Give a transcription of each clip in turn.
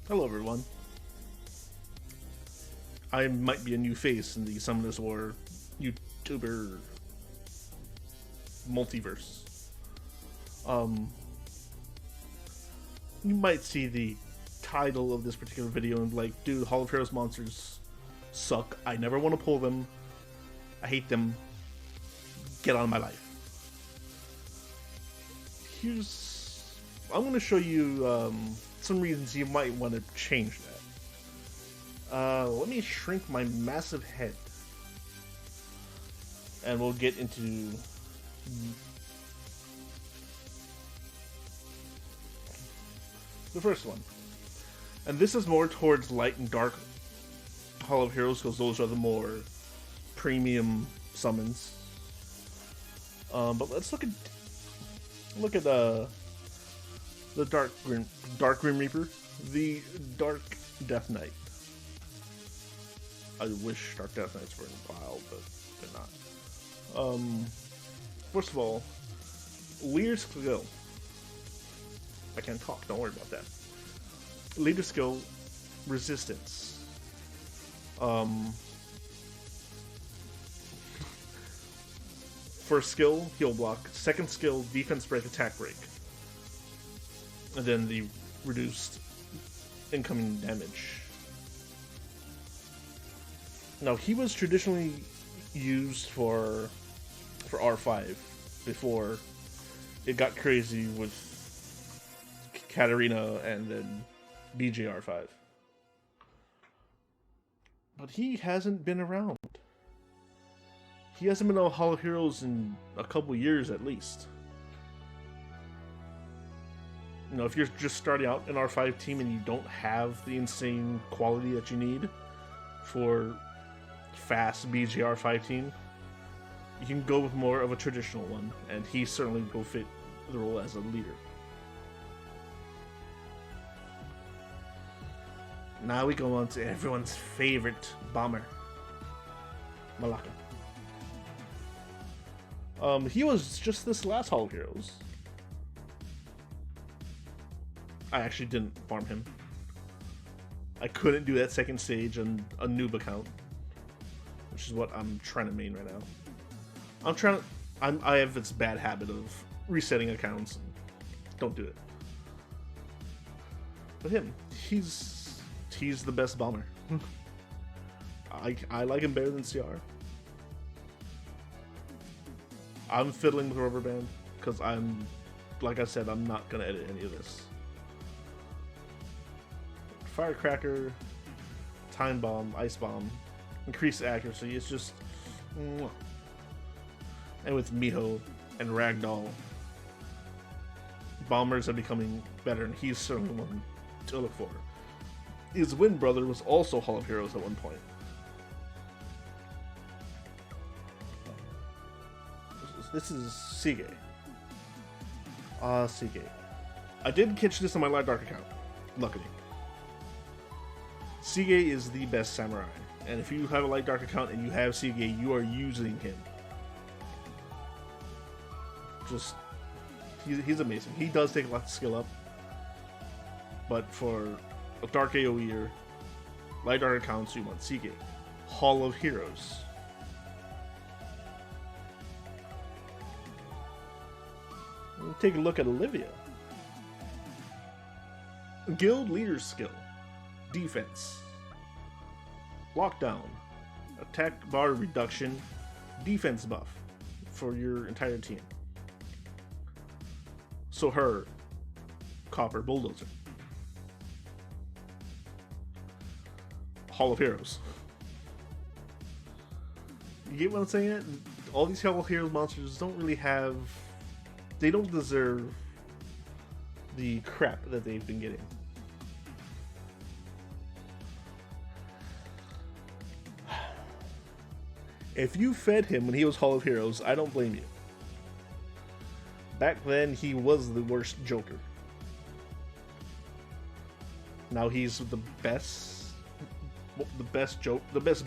Hello everyone. I might be a new face in the Summoners War YouTuber multiverse. Um, you might see the title of this particular video and be like, dude, Hall of Heroes monsters suck. I never want to pull them. I hate them. Get on my life. I'm going to show you some reasons you might want to change that. Let me shrink my massive head. And we'll get into the first one. And this is more towards light and dark Hall of Heroes, because those are the more premium summons. But let's look at the Dark Grim Reaper, the Dark Death Knight. I wish Dark Death Knights were in wild, but they're not. First of all, leader skill. I can't talk, don't worry about that. Leader skill, resistance. First skill, heal block. Second skill, defense break, attack break. And then the reduced incoming damage. Now, he was traditionally used for R5 before it got crazy with Katarina and then BJR5. But he hasn't been around. He hasn't been on Hall of Heroes in a couple years at least. You know, if you're just starting out an R5 team and you don't have the insane quality that you need for fast BGR5 team, you can go with more of a traditional one, and he certainly will fit the role as a leader. Now we go on to everyone's favorite bomber, Malaka. He was just this last Hall of Heroes. I actually didn't farm him. I couldn't do that second stage on a noob account, which is what I'm trying to main right now. I have this bad habit of resetting accounts. And don't do it. But him, he's the best bomber. I like him better than CR. I'm fiddling with Rubber Band because like I said, I'm not gonna edit any of this. Firecracker, Time Bomb, Ice Bomb, increased accuracy. It's just, and with Miho and Ragdoll, bombers are becoming better, and he's certainly one to look for. His twin brother was also Hall of Heroes at one point. This is Sige. Sige. I did catch this on my Light Dark account, luckily. Sige is the best samurai, and if you have a Light Dark account and you have Sige, you are using him. He's amazing. He does take a lot to skill up, but for a Dark AoE or Light Dark accounts, you want Sige. Hall of Heroes. Take a look at Olivia. Guild leader skill. Defense. Lockdown. Attack bar reduction. Defense buff for your entire team. So her Copper Bulldozer. Hall of Heroes. You get what I'm saying? All these Hall of Heroes monsters don't really have... They don't deserve the crap that they've been getting. If you fed him when he was Hall of Heroes, I don't blame you. Back then, he was the worst Joker. Now he's the best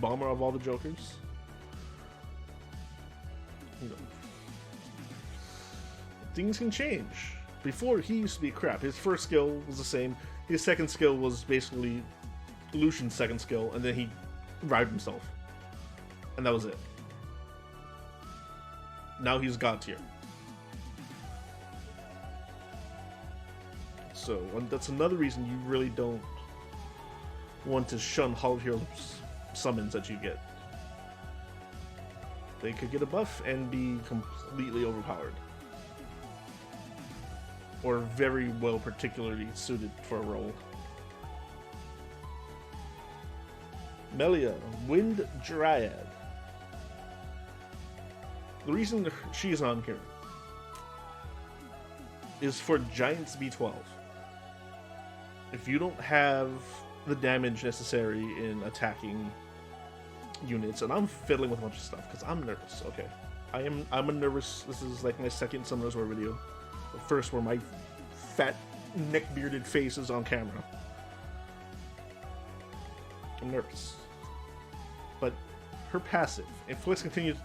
bomber of all the Jokers. You know, things can change. Before, he used to be crap. His first skill was the same. His second skill was basically Lucian's second skill, and then he revived himself. And that was it. Now he's God tier. So, that's another reason you really don't want to shun Hall of Heroes summons that you get. They could get a buff and be completely overpowered. Or very well particularly suited for a role. Melia, Wind Dryad. The reason she's on here is for Giants B12. If you don't have the damage necessary in attacking units, and I'm fiddling with a bunch of stuff because I'm nervous. Okay, I'm a nervous. This is like my second Summoners War video. The first where my fat neck bearded face is on camera. I'm nervous. But her passive inflicts continued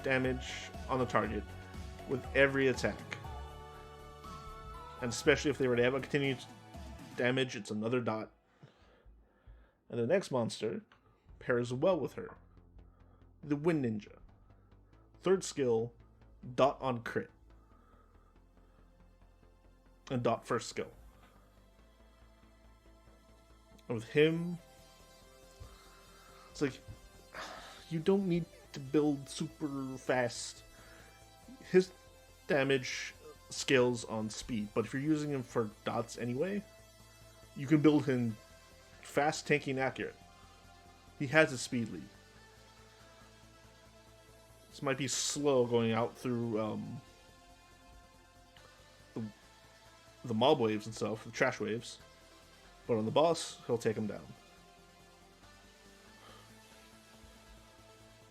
damage on the target with every attack. And especially if they were to have a continued damage, it's another dot. And the next monster pairs well with her. The Wind Ninja. Third skill, dot on crit. And dot first skill. And with him, it's like, you don't need to build super fast. His damage scales on speed, but if you're using him for dots anyway, you can build him fast, tanky, and accurate. He has a speed lead. This might be slow going out through the mob waves and stuff, the trash waves, but on the boss, he'll take him down.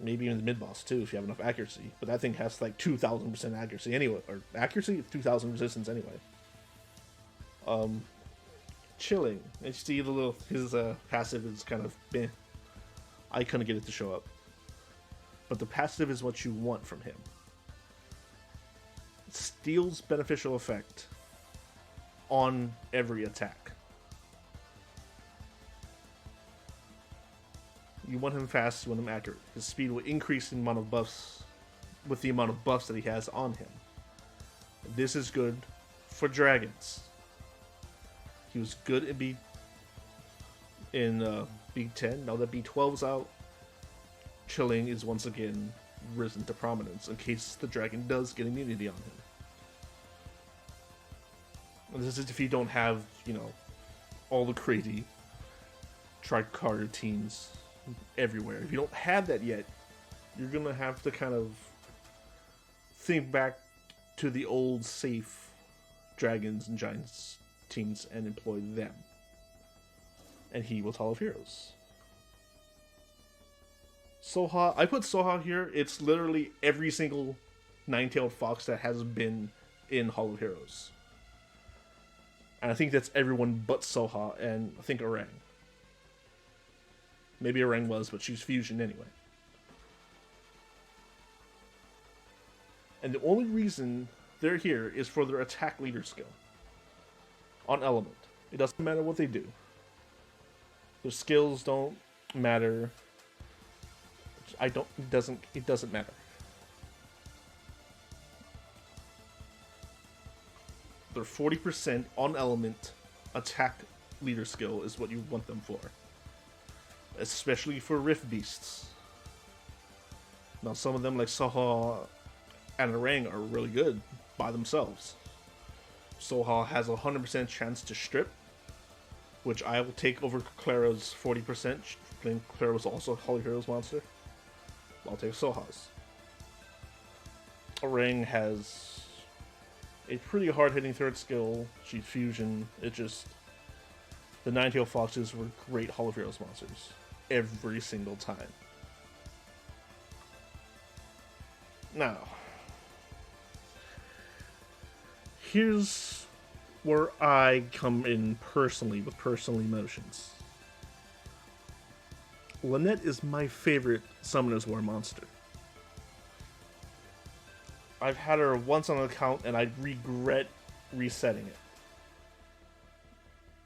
Maybe even the mid-boss too, if you have enough accuracy. But that thing has like 2,000% accuracy anyway. Or accuracy? 2,000 resistance anyway. Chilling. And you see the little... His passive is kind of meh. I couldn't get it to show up. But the passive is what you want from him. It steals beneficial effect on every attack. You want him fast, you want him accurate. His speed will increase in amount of buffs with the amount of buffs that he has on him. This is good for dragons. He was good in B10. Now that B12's out, chilling is once again risen to prominence in case the dragon does get immunity on him. And this is if you don't have, you know, all the crazy tricarder teams everywhere. If you don't have that yet, you're gonna have to kind of think back to the old safe dragons and giants teams and employ them. And he was Hall of Heroes. Soha, I put Soha here. It's literally every single nine-tailed fox that has been in Hall of Heroes. And I think that's everyone but Soha and I think Orang. Maybe Orang was, but she's fusion anyway. And the only reason they're here is for their attack leader skill. On element. It doesn't matter what they do. Their skills don't matter. It doesn't matter. Their 40% on element attack leader skill is what you want them for. Especially for Rift Beasts. Now some of them like Soha and Orang are really good by themselves. Soha has a 100% chance to strip, which I will take over Clara's 40%. I think Clara was also a Holy Heroes monster. I'll take Soha's. Orang has a pretty hard-hitting third skill. She's fusion. It just... The Nine-Tailed Foxes were great Hall of Heroes monsters. Every single time. Now, here's where I come in personally with personal emotions. Lynette is my favorite Summoners War monster. I've had her once on an account and I regret resetting it.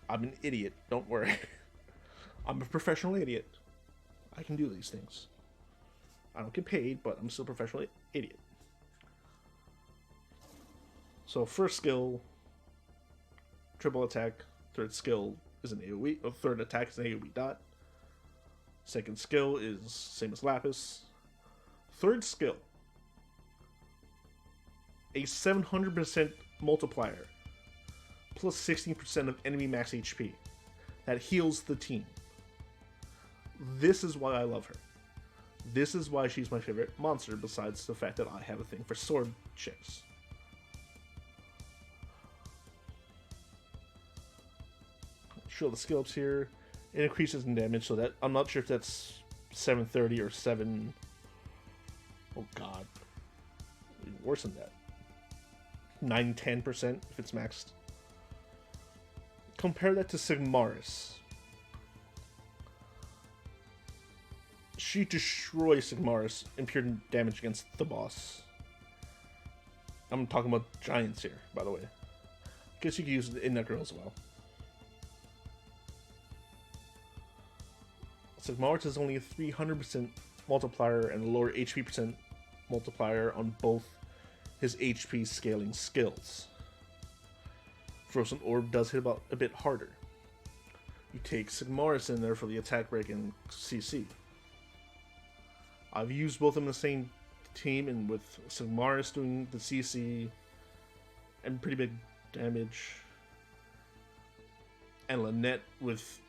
I'm an idiot, don't worry. I'm a professional idiot. I can do these things. I don't get paid, but I'm still a professional idiot. So first skill, triple attack. Third skill is an AoE. Or third attack is an AoE dot. Second skill is same as Lapis. Third skill, a 700% multiplier plus 16% of enemy max HP that heals the team. This is why I love her. This is why she's my favorite monster, besides the fact that I have a thing for sword chicks. Show the skill ups here. It increases in damage, so that I'm not sure if that's 730 or 7. Oh god, even worse than that. 9-10% if it's maxed. Compare that to Sigmaris. She destroys Sigmaris in pure damage against the boss. I'm talking about giants here, by the way. I guess you could use it in that girl as well. Sigmaris is only a 300% multiplier and a lower HP percent multiplier on both his HP scaling skills. Frozen Orb does hit about a bit harder. You take Sigmaris in there for the attack break and CC. I've used both of them in the same team, and with Sigmaris doing the CC and pretty big damage, and Lynette with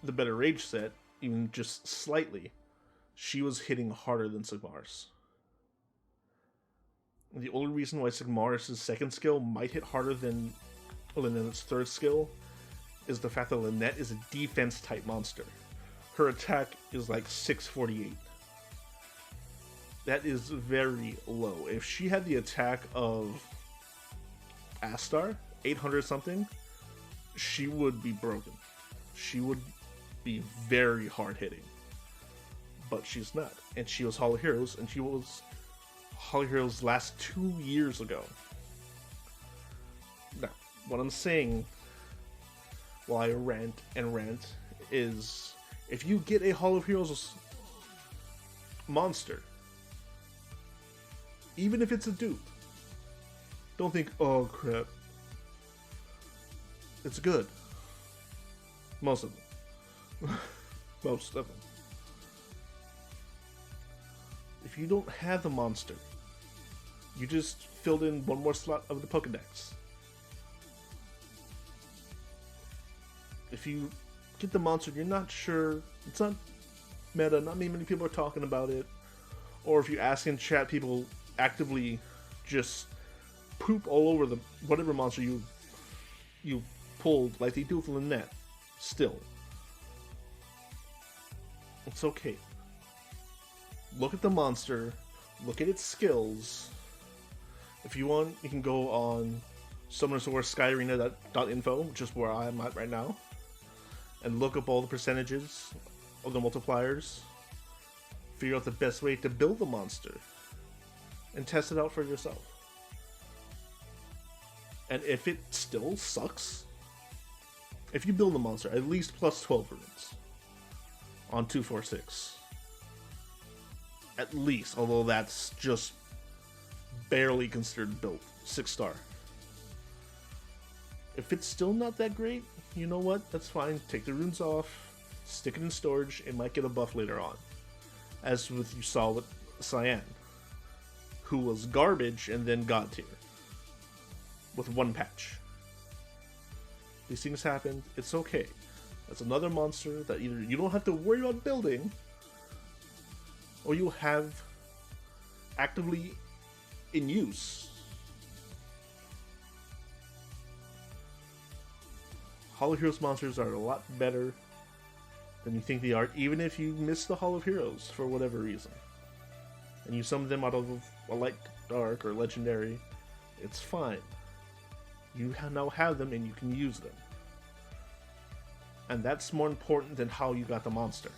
the better rage set, even just slightly, she was hitting harder than Sigmaris. The only reason why Sigmaris' second skill might hit harder than Lynette's third skill is the fact that Lynette is a defense type monster. Her attack is like 648. That is very low. If she had the attack of Astar, 800 something, she would be broken. She would be very hard hitting. But she's not. And she was Hall of Heroes, and she was Hall of Heroes last 2 years ago. Now, what I'm saying while I rant and rant is, if you get a Hall of Heroes monster, even if it's a dupe, don't think, oh crap. It's good. Most of them. Most of them. If you don't have the monster, you just filled in one more slot of the Pokedex. If you get the monster, you're not sure, it's not meta, not many people are talking about it, or if you ask in chat, people actively just poop all over the whatever monster you pulled, like they do with Lynette. Still, it's okay. Look at the monster, look at its skills. If you want, you can go on Summoners War Skyarena.info, which is where I'm at right now, and look up all the percentages of the multipliers. Figure out the best way to build the monster, and test it out for yourself. And if it still sucks, if you build a monster, at least plus 12 runes on 246. At least, although that's just barely considered built. 6-star. If it's still not that great, you know what? That's fine. Take the runes off, stick it in storage, it might get a buff later on. As with you saw with Cyan, who was garbage and then God tier with one patch. These things happen, it's okay. That's another monster that either you don't have to worry about building, or you have actively in use. Hall of Heroes monsters are a lot better than you think they are, even if you miss the Hall of Heroes for whatever reason. And you summon them out of a light, dark, or legendary, it's fine. You now have them and you can use them. And that's more important than how you got the monster.